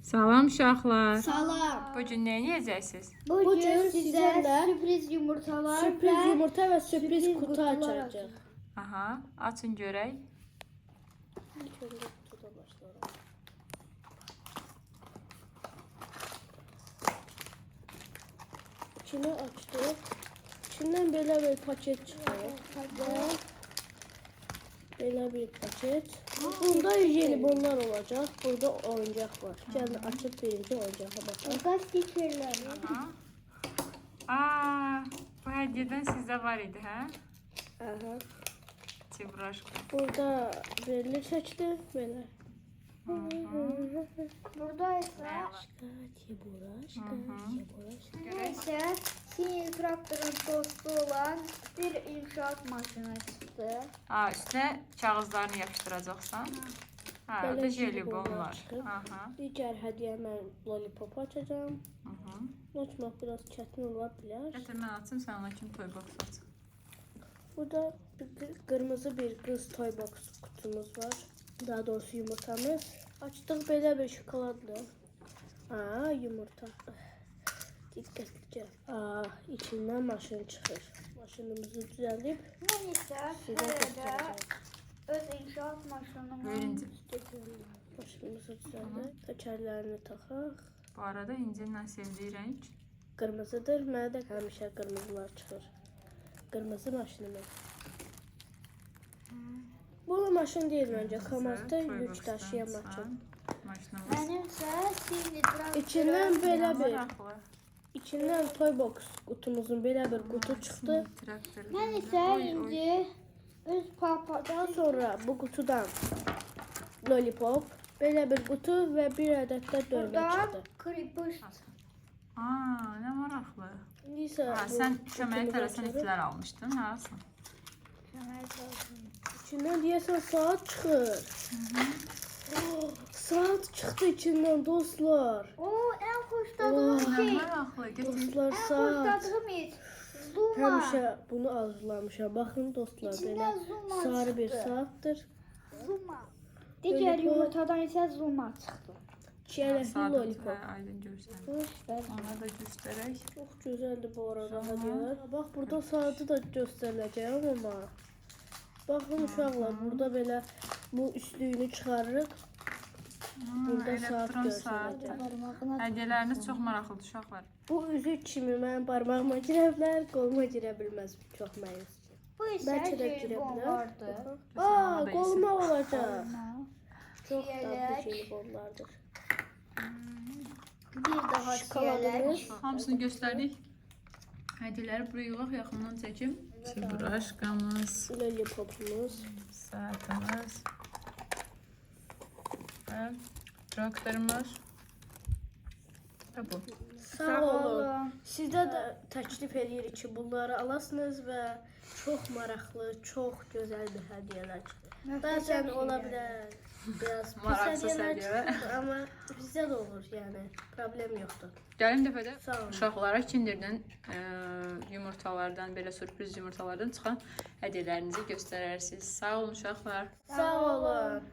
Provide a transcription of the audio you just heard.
Salam uşaqlar. Salam. Bugün nə yeyəcəksiniz? Bugün sizə sürpriz yumurtalar Sürpriz yumurta ve sürpriz kutu kutular açacağız. Aha, açın görək. İlk önce kutuda başlayalım. İçini açtık. İçinden böyle bir paket çıkıyor. Böyle bir paket. Bunda jelibonlar olacak. Burada oyuncak var. Gelin açıp birinci oyuncağa bakalım. Burada stikerler. Aha. Aa, bu hədiyyədən sizdə var idi, hə? Aha. Çibraşka. Burada belli seçti. Böyle. Burada ise ise sinir traktörün dostu olan bir inşaat maşını çıktı. Aa, üstünə kağızlarını yapışdıracaqsan. Ha, o da Belə jelibon var. çıxıb. Aha. Diğer hediye ben lollipop açacağım. Hı. Açmak biraz çetin olabilir. Gətir mən açım, sən ona kimi toy box aç. Burada kırmızı bir kız toy box kutumuz var. Daha doğrusu yumurtamız. Açtık böyle bir şokoladlı. Aa, yumurta. Dikkatlice. Aa, içinden maşın çıkır. Maşınımızı düzenleyip Ben ise size burada göstereceğim. öz inşaat maşınımı Buyurun. Maşınımızı düzenleyip tekerlerini takak. Bu arada İnci'nin sevdiği renk. Kırmızıdır. Mənə də həmişə qırmızılar çıxır. Qırmızı maşınımız. Bu maşın değil bence. Kamazda yük daşıyan maşın. Maşınımız. Benim ise sinir traktörün İçinden böyle bir, Maraqlı. içinden toy box kutumuzun böyle bir kutu çıktı. Traktör. Ben ise ince öz papa. Daha sonra bu kutudan lollipop, böyle bir kutu ve bir adet de dövme Buradan çıktı. kripus. Aa, nə maraqlı. Neyse, Ha, bu sən köməyə kutumuzu tələsən açarıq. itlər almışdın, harasan? İçinden diyesen saat çıkır. Oh, saat çıktı içinden dostlar. O en hoşladığım Nə şey. maraqlı, götür. Dostlar En saat. hoşladığım iş. Zuma. Həmişə bunu arzulamışam. Baxın dostlar, İçindən belə Zuma sarı bir çıxdı. saatdir. Zuma. Diğer yumurtadan ise Zuma çıktı. Çiyələkli lollipop. Hə, aydın görsən. Göster. Ona da göstərək. Çox gözəldir bu arada hədiyələr. Bax, burada saatı da göstəriləcək amma. Baxın uşaqlar, burada belə bu üstlüyünü çıxarırıq. Burada saat elektron saat. göstərəcək. Parmağına Hədiyyələriniz çox maraqlıdır uşaqlar. Bu üzük kimi mənim barmağıma girə bilər, qoluma girə bilməz. Çox məyusdur. Bu ise Bəlkə də girə jelibon bilər. vardı. Aa, qoluma olacaq. Çox Çiyələk. dadlı jelibonlardır. Bir daha Şokoladımız. çiyelek. Hamısını göstərdik. Hədiyyələri buraya yığaq, yaxından çəkim. Çibraşkamız, Lollipopumuz. saatimiz və traktörümüz. Və bu. Sağ olun. Sizdə də təklif edirik ki, bunları alasınız və çox maraqlı, çox gözəl bir hədiyyələr çıxır. Bəzən ola bilər biraz pis Maraqsız hədiyyələr hədiyyələr. çıxır, amma bizdə də olur, yəni problem yoxdur. Gəlin dəfədə Sağ olun. uşaqlara Kinderdən yumurtalardan, belə sürpriz yumurtalardan çıxan hədiyyələrinizi göstərərsiniz. Sağ olun uşaqlar. Sağ olun.